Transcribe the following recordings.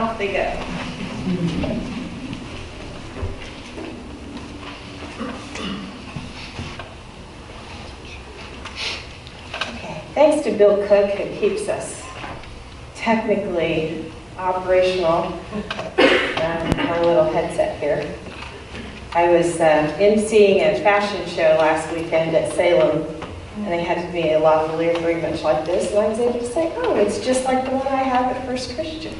off they go. Okay, thanks to Bill Cook, who keeps us technically operational. My little headset here. I was emceeing a fashion show last weekend at Salem, and they had to be a lavalier very much like this, and I was able to say, oh, it's just like the one I have at First Christian.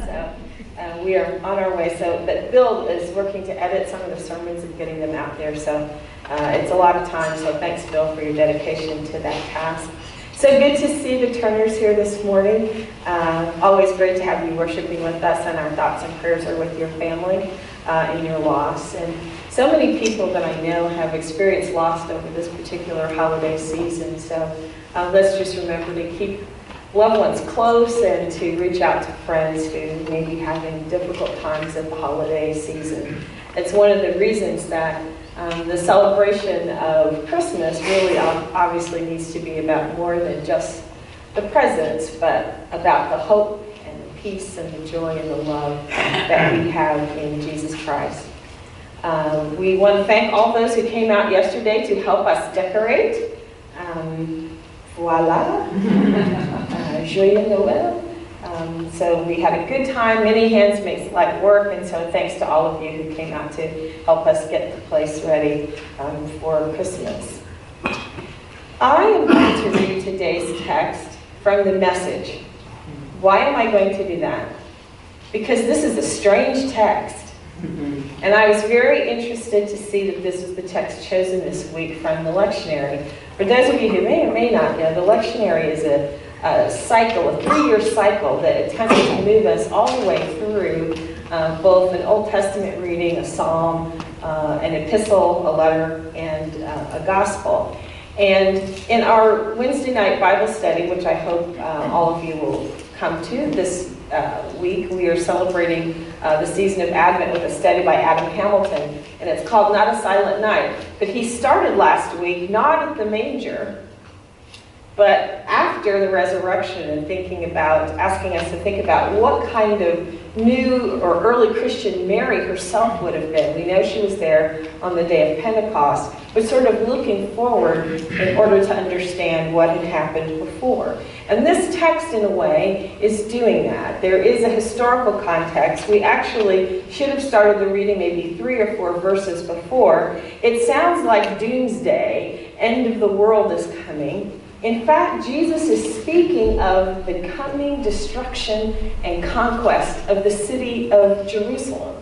So we are on our way. But Bill is working to edit some of the sermons and getting them out there, so it's a lot of time, so thanks, Bill, for your dedication to that task. So good to see the Turners here this morning. Always great to have you worshiping with us, and our thoughts and prayers are with your family in your loss. And so many people that I know have experienced loss over this particular holiday season. So let's just remember to keep loved ones close and to reach out to friends who may be having difficult times at the holiday season. It's one of the reasons that the celebration of Christmas really obviously needs to be about more than just the presents, but about the hope and the peace and the joy and the love that we have in Jesus Christ. We want to thank all those who came out yesterday to help us decorate. Voila! Joyeux Noël. So we had a good time. Many hands makes light work, and so thanks to all of you who came out to help us get the place ready for Christmas. I am going to read today's text from the Message. Why am I going to do that? Because this is a strange text. And I was very interested to see that this is the text chosen this week from the lectionary. For those of you who may or may not know, the lectionary is a cycle, a 3-year cycle that attempts to move us all the way through both an Old Testament reading, a psalm, an epistle, a letter, and a gospel. And in our Wednesday night Bible study, which I hope all of you will come to this week, we are celebrating the season of Advent with a study by Adam Hamilton, and it's called Not a Silent Night. But he started last week not at the manger, but after the resurrection, and asking us to think about what kind of new or early Christian Mary herself would have been. We know she was there on the day of Pentecost, but sort of looking forward in order to understand what had happened before. And this text, in a way, is doing that. There is a historical context. We actually should have started the reading maybe 3 or 4 verses before. It sounds like doomsday, end of the world is coming. In fact, Jesus is speaking of the coming destruction and conquest of the city of Jerusalem.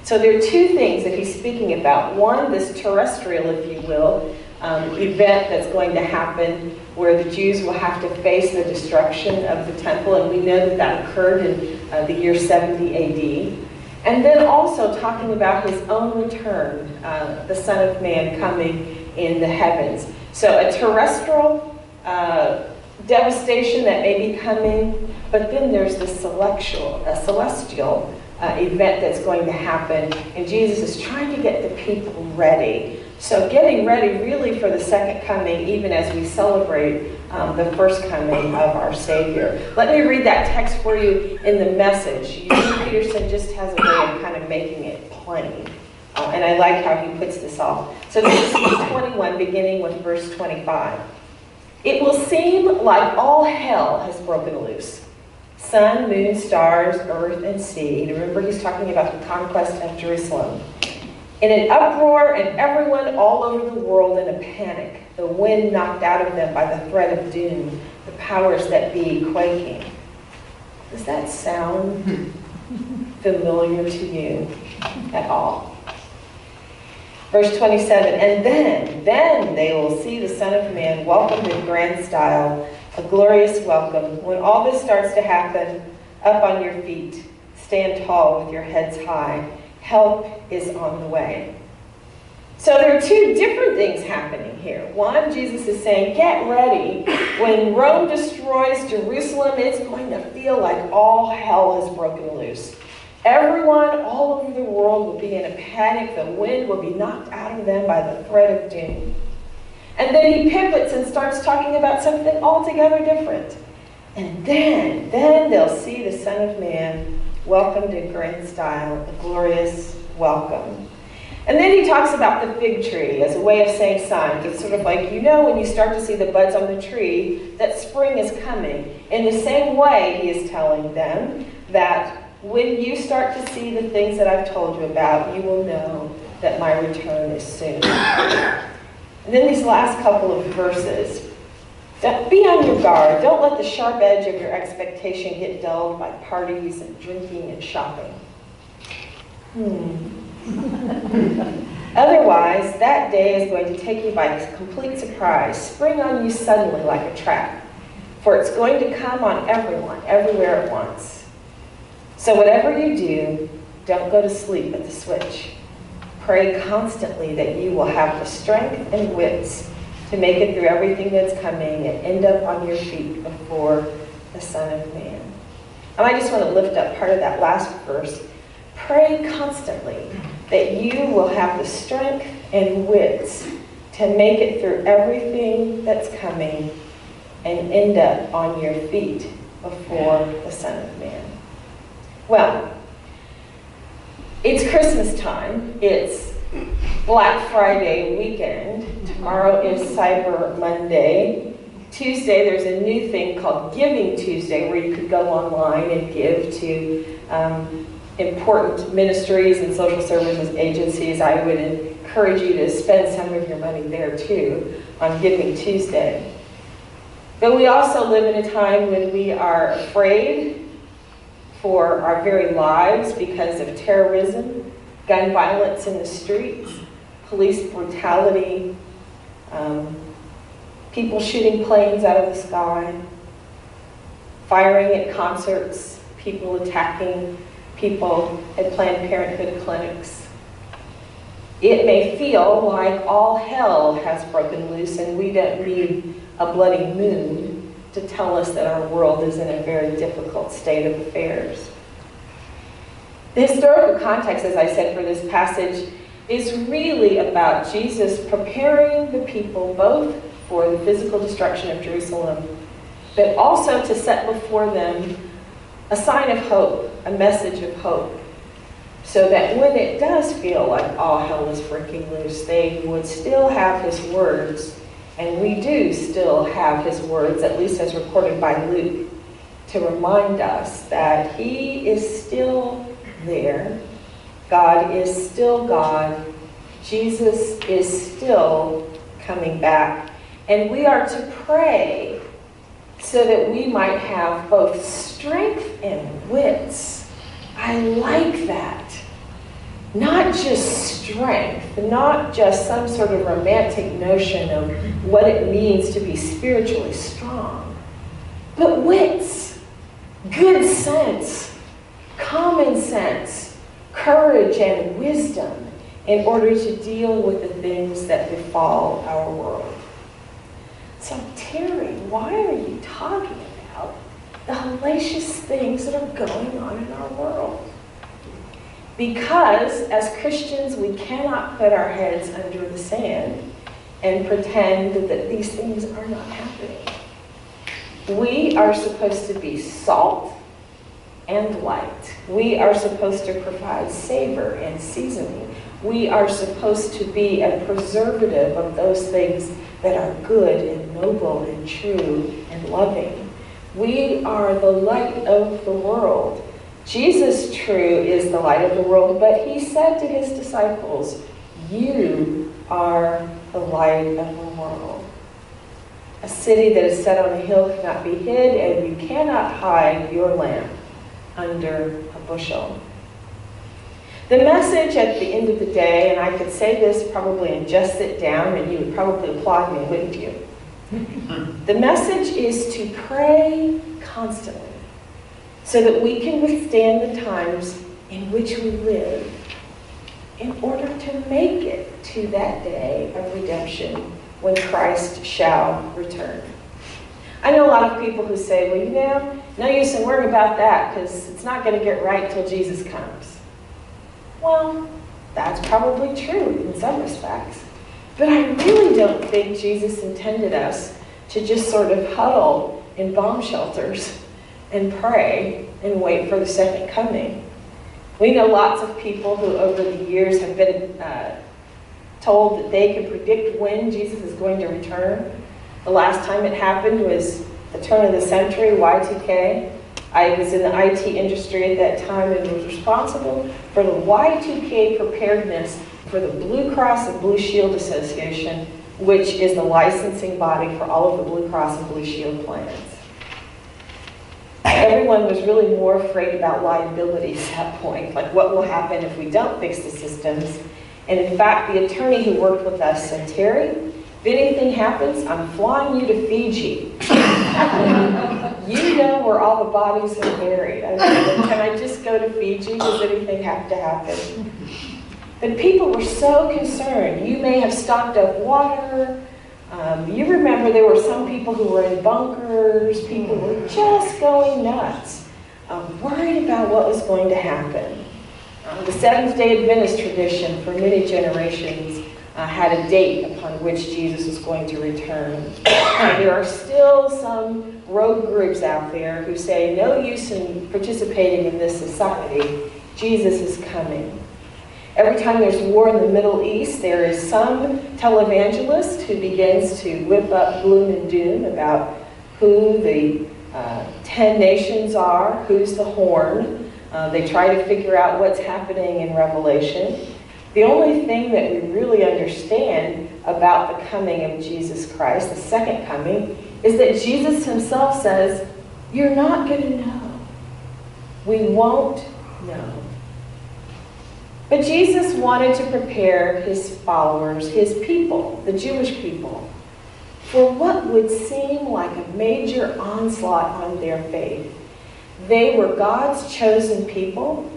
So there are 2 things that he's speaking about. One, this terrestrial, if you will, event that's going to happen where the Jews will have to face the destruction of the temple, and we know that that occurred in the year 70 AD. And then also talking about his own return, the Son of Man coming in the heavens. So a terrestrial devastation that may be coming, but then there's the celestial event that's going to happen, and Jesus is trying to get the people ready. So getting ready really for the second coming, even as we celebrate the first coming of our Savior. Let me read that text for you in the Message. Eugene Peterson just has a way of kind of making it plain. And I like how he puts this off. So this is 21, beginning with verse 25. It will seem like all hell has broken loose. Sun, moon, stars, earth, and sea. Remember, he's talking about the conquest of Jerusalem. In an uproar, and everyone all over the world in a panic, the wind knocked out of them by the threat of doom, the powers that be quaking. Does that sound familiar to you at all? Verse 27, and then they will see the Son of Man welcomed in grand style, a glorious welcome. When all this starts to happen, up on your feet, stand tall with your heads high. Help is on the way. So there are 2 different things happening here. One, Jesus is saying, get ready. When Rome destroys Jerusalem, it's going to feel like all hell has broken loose. Everyone all over the world will be in a panic. The wind will be knocked out of them by the threat of doom. And then he pivots and starts talking about something altogether different. And then they'll see the Son of Man welcomed in grand style, a glorious welcome. And then he talks about the fig tree as a way of saying signs. It's sort of like, when you start to see the buds on the tree, that spring is coming. In the same way, he is telling them that when you start to see the things that I've told you about, you will know that my return is soon. And then these last couple of verses. Be on your guard. Don't let the sharp edge of your expectation get dulled by parties and drinking and shopping. Otherwise, that day is going to take you by complete surprise, spring on you suddenly like a trap. For it's going to come on everyone, everywhere at once. So whatever you do, don't go to sleep at the switch. Pray constantly that you will have the strength and wits to make it through everything that's coming and end up on your feet before the Son of Man. And I just want to lift up part of that last verse. Pray constantly that you will have the strength and wits to make it through everything that's coming and end up on your feet before the Son of Man. Well, it's Christmas time. It's Black Friday weekend. Tomorrow is Cyber Monday. Tuesday, there's a new thing called Giving Tuesday where you could go online and give to important ministries and social services agencies. I would encourage you to spend some of your money there too on Giving Tuesday. But we also live in a time when we are afraid for our very lives because of terrorism, gun violence in the streets, police brutality, people shooting planes out of the sky, firing at concerts, people attacking people at Planned Parenthood clinics. It may feel like all hell has broken loose and we don't need a bloody moon to tell us that our world is in a very difficult state of affairs. The historical context, as I said, for this passage is really about Jesus preparing the people both for the physical destruction of Jerusalem, but also to set before them a sign of hope, a message of hope, so that when it does feel like all hell is breaking loose, they would still have his words, and we do still have his words, at least as recorded by Luke, to remind us that he is still there, God is still God, Jesus is still coming back, and we are to pray so that we might have both strength and wits. I like that. Not just strength, not just some sort of romantic notion of what it means to be spiritually strong, but wits, good sense, common sense, courage and wisdom in order to deal with the things that befall our world. So, Terry, why are you talking about the hellacious things that are going on in our world? Because as Christians, we cannot put our heads under the sand and pretend that these things are not happening. We are supposed to be salt and light. We are supposed to provide savor and seasoning. We are supposed to be a preservative of those things that are good and noble and true and loving. We are the light of the world. Jesus, true, is the light of the world, but he said to his disciples, you are the light of the world. A city that is set on a hill cannot be hid, and you cannot hide your lamp under a bushel. The message at the end of the day, and I could say this probably and just sit down and you would probably applaud me, wouldn't you? The message is to pray constantly so that we can withstand the times in which we live in order to make it to that day of redemption when Christ shall return. I know a lot of people who say, well, no use in worrying about that because it's not going to get right till Jesus comes. Well, that's probably true in some respects. But I really don't think Jesus intended us to just sort of huddle in bomb shelters and pray and wait for the second coming. We know lots of people who over the years have been told that they can predict when Jesus is going to return. The last time it happened was the turn of the century, Y2K. I was in the IT industry at that time and was responsible for the Y2K preparedness for the Blue Cross and Blue Shield Association, which is the licensing body for all of the Blue Cross and Blue Shield plans. Everyone was really more afraid about liabilities at that point, like what will happen if we don't fix the systems. And in fact, the attorney who worked with us said, Terry, if anything happens, I'm flying you to Fiji. You know where all the bodies are buried. I mean, can I just go to Fiji? Does anything have to happen? But people were so concerned. You may have stocked up water. You remember there were some people who were in bunkers. People were just going nuts, worried about what was going to happen. The Seventh-day Adventist tradition for many generations had a date upon which Jesus was going to return. There are still some rogue groups out there who say, no use in participating in this society. Jesus is coming. Every time there's war in the Middle East, there is some televangelist who begins to whip up gloom and doom about who the 10 nations are, who's the horn. They try to figure out what's happening in Revelation. The only thing that we really understand about the coming of Jesus Christ, the second coming, is that Jesus himself says, you're not going to know. We won't know. But Jesus wanted to prepare his followers, his people, the Jewish people, for what would seem like a major onslaught on their faith. They were God's chosen people.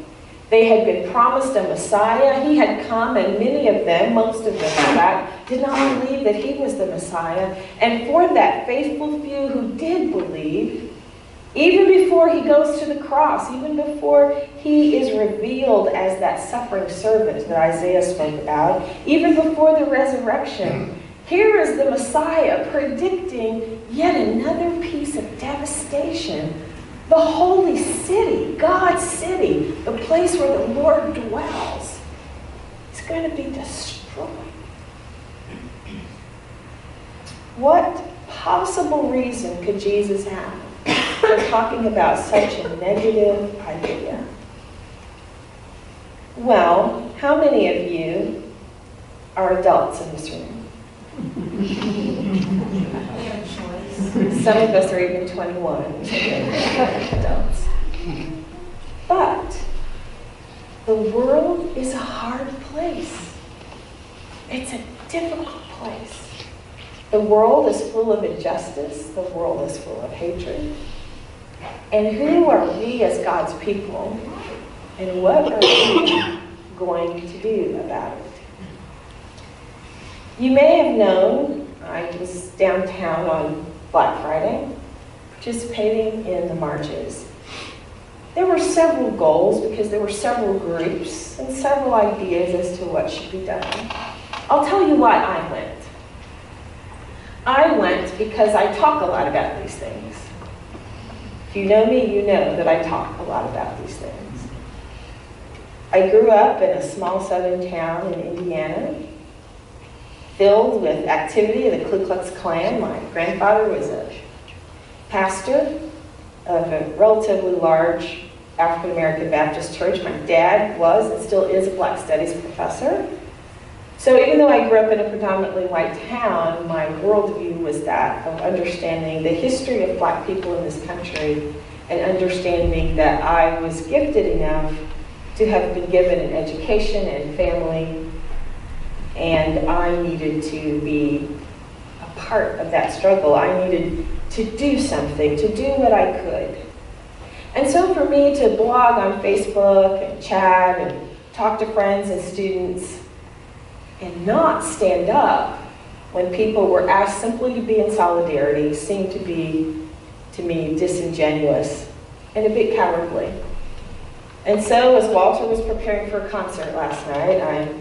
They had been promised a Messiah. He had come, and many of them, most of them in fact, did not believe that he was the Messiah. And for that faithful few who did believe, even before he goes to the cross, even before he is revealed as that suffering servant that Isaiah spoke about, even before the resurrection, here is the Messiah predicting yet another piece of devastation. The holy city, God's city, the place where the Lord dwells, is going to be destroyed. What possible reason could Jesus have for talking about such a negative idea? Well, how many of you are adults in this room? Some of us are even 21, adults. But the world is a hard place. It's a difficult place. The world is full of injustice. The world is full of hatred. And who are we as God's people? And what are we going to do about it? You may have known I was downtown on Black Friday, participating in the marches. There were several goals because there were several groups and several ideas as to what should be done. I'll tell you why I went. I went because I talk a lot about these things. If you know me, you know that I talk a lot about these things. I grew up in a small southern town in Indiana, filled with activity of the Ku Klux Klan. My grandfather was a pastor of a relatively large African-American Baptist church. My dad was and still is a Black Studies professor. So even though I grew up in a predominantly white town, my worldview was that of understanding the history of Black people in this country and understanding that I was gifted enough to have been given an education and family, and I needed to be a part of that struggle. I needed to do something, to do what I could. And so for me to blog on Facebook and chat and talk to friends and students and not stand up when people were asked simply to be in solidarity seemed to be, to me, disingenuous and a bit cowardly. And so as Walter was preparing for a concert last night, I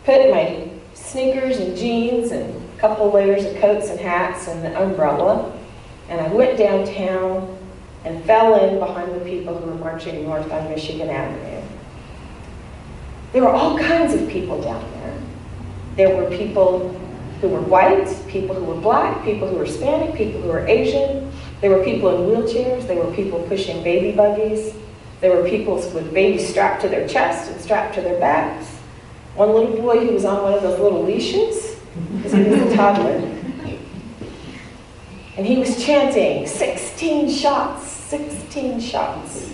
put my sneakers and jeans and a couple layers of coats and hats and an umbrella, And I went downtown and fell in behind the people who were marching north on Michigan Avenue. There were all kinds of people down there. There were people who were white, people who were black, people who were Hispanic, people who were Asian. There were people in wheelchairs. There were people pushing baby buggies. There were people with babies strapped to their chest and strapped to their backs. One little boy who was on one of those little leashes, because he was a toddler. And he was chanting, 16 shots, 16 shots.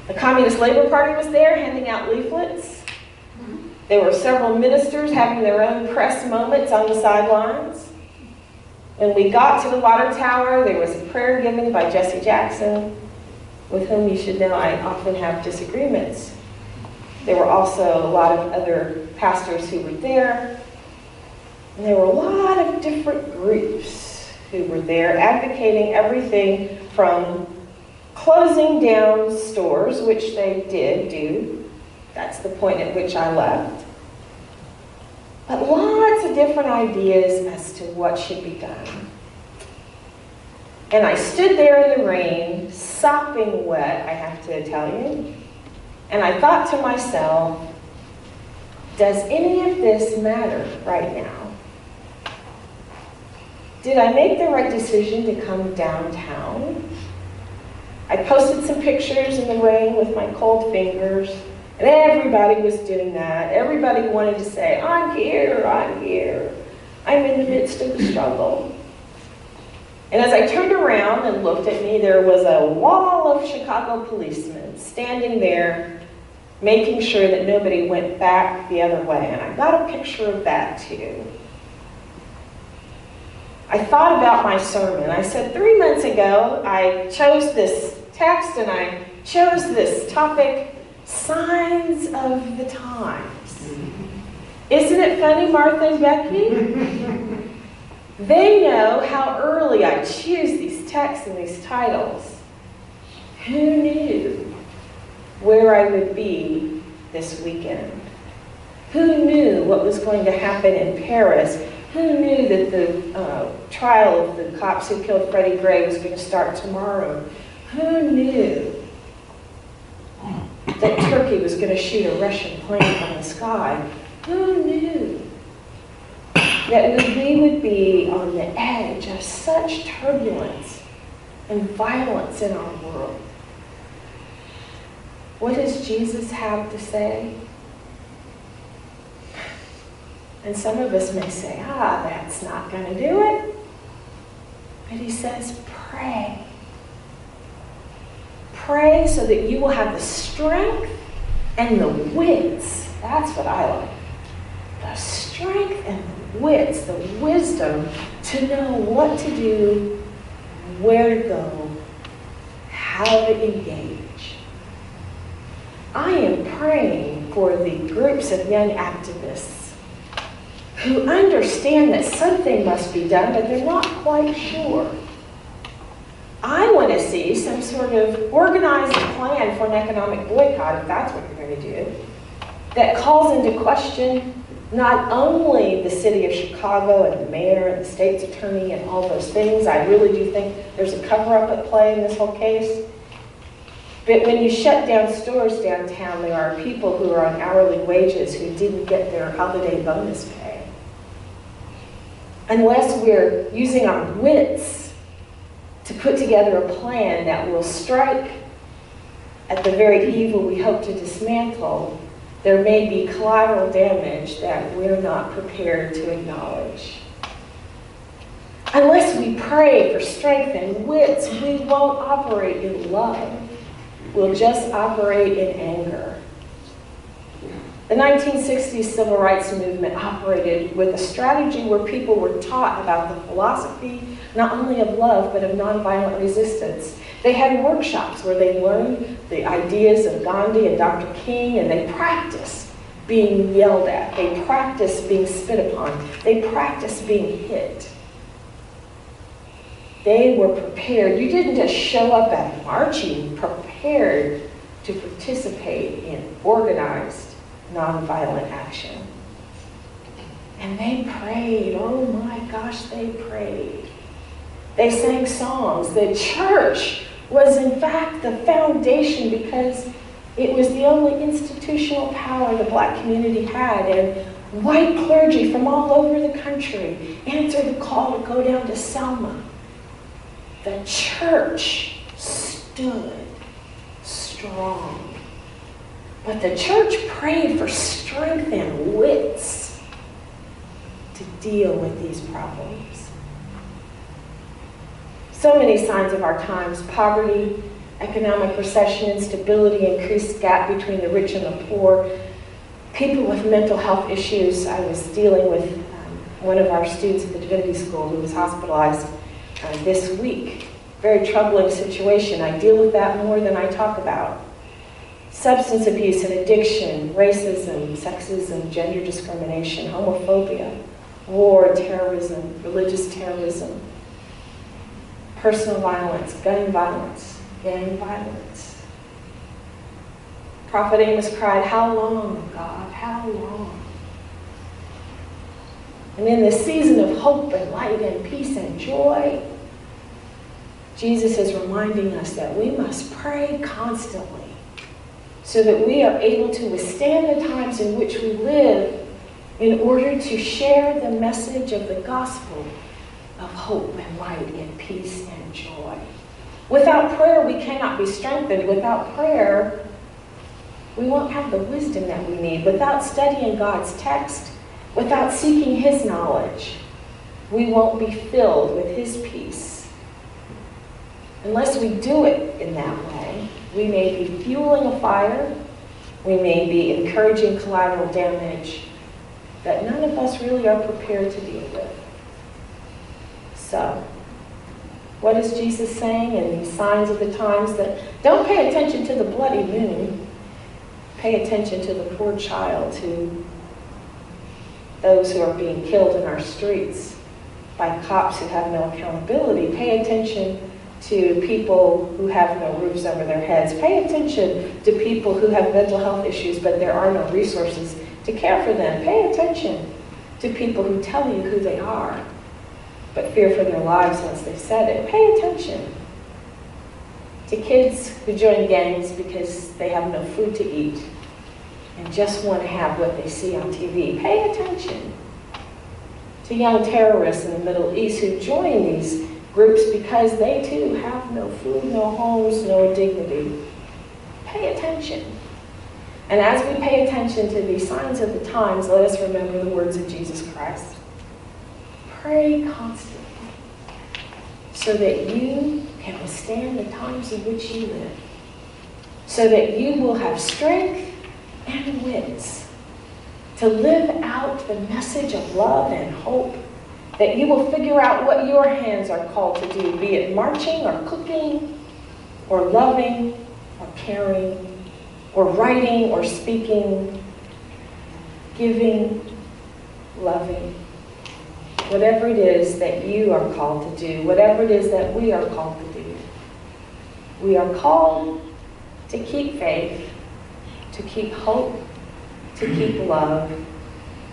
The Communist Labor Party was there handing out leaflets. There were several ministers having their own press moments on the sidelines. When we got to the water tower, there was a prayer given by Jesse Jackson, with whom you should know I often have disagreements. There were also a lot of other pastors who were there. And there were a lot of different groups who were there advocating everything from closing down stores, which they did do. That's the point at which I left. But lots of different ideas as to what should be done. And I stood there in the rain, sopping wet, I have to tell you. And I thought to myself, does any of this matter right now? Did I make the right decision to come downtown? I posted some pictures in the rain with my cold fingers, and everybody was doing that. Everybody wanted to say, I'm here, I'm here. I'm in the midst of the struggle. And as I turned around and looked at me, there was a wall of Chicago policemen standing there, making sure that nobody went back the other way. And I got a picture of that too. I thought about my sermon. I said 3 months ago, I chose this text and I chose this topic, signs of the times. Isn't it funny, Martha and Becky? They know how early I choose these texts and these titles. Who knew where I would be this weekend? Who knew what was going to happen in Paris? Who knew that the trial of the cops who killed Freddie Gray was going to start tomorrow? Who knew that Turkey was going to shoot a Russian plane from the sky? Who knew that we would be on the edge of such turbulence and violence in our world? What does Jesus have to say? And some of us may say, that's not going to do it. But he says, pray. Pray so that you will have the strength and the wits. That's what I like. The strength and the wits, the wisdom to know what to do, where to go, how to engage. I am praying for the groups of young activists who understand that something must be done, but they're not quite sure. I want to see some sort of organized plan for an economic boycott, if that's what you're going to do, that calls into question not only the city of Chicago and the mayor and the state's attorney and all those things. I really do think there's a cover-up at play in this whole case. But when you shut down stores downtown, there are people who are on hourly wages who didn't get their holiday bonus pay. Unless we're using our wits to put together a plan that will strike at the very evil we hope to dismantle, there may be collateral damage that we're not prepared to acknowledge. Unless we pray for strength and wits, we won't operate in love. We'll just operate in anger. The 1960s civil rights movement operated with a strategy where people were taught about the philosophy, not only of love, but of nonviolent resistance. They had workshops where they learned the ideas of Gandhi and Dr. King, and they practiced being yelled at. They practiced being spit upon. They practiced being hit. They were prepared. You didn't just show up at a march, you prepared to participate in organized nonviolent action. And they prayed, oh my gosh, they prayed. They sang songs. The church was in fact the foundation because it was the only institutional power the black community had. And white clergy from all over the country answered the call to go down to Selma. The church stood strong. But the church prayed for strength and wits to deal with these problems. So many signs of our times: poverty, economic recession, instability, increased gap between the rich and the poor, people with mental health issues. I was dealing with one of our students at the Divinity School who was hospitalized this week. Very troubling situation. I deal with that more than I talk about. Substance abuse and addiction, racism, sexism, gender discrimination, homophobia, war, terrorism, religious terrorism, personal violence, gun violence, gang violence. Prophet Amos cried, "How long, God, how long?" And in this season of hope and light and peace and joy, Jesus is reminding us that we must pray constantly so that we are able to withstand the times in which we live in order to share the message of the gospel of hope and light and peace and joy. Without prayer, we cannot be strengthened. Without prayer, we won't have the wisdom that we need. Without studying God's text, without seeking His knowledge, we won't be filled with His peace. Unless we do it in that way, we may be fueling a fire, we may be encouraging collateral damage that none of us really are prepared to deal with. So, what is Jesus saying in these signs of the times? That don't pay attention to the bloody moon. Pay attention to the poor child, to those who are being killed in our streets by cops who have no accountability. Pay attention to people who have no roofs over their heads. Pay attention to people who have mental health issues, but there are no resources to care for them. Pay attention to people who tell you who they are, but fear for their lives once they've said it. Pay attention to kids who join gangs because they have no food to eat and just want to have what they see on TV. Pay attention to young terrorists in the Middle East who join these groups because they too have no food, no homes, no dignity. Pay attention. And as we pay attention to these signs of the times, let us remember the words of Jesus Christ. Pray constantly so that you can withstand the times in which you live, so that you will have strength and wits to live out the message of love and hope, that you will figure out what your hands are called to do, be it marching or cooking or loving or caring or writing or speaking, giving, loving. Whatever it is that you are called to do, whatever it is that we are called to do, we are called to keep faith, to keep hope, to keep love,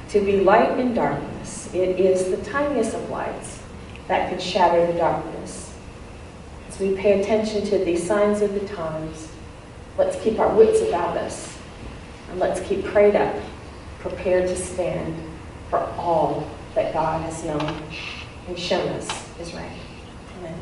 to be light in darkness. It is the tiniest of lights that can shatter the darkness. As we pay attention to these signs of the times, let's keep our wits about us, and let's keep prayed up, prepared to stand for all that God has known and shown us is right. Amen.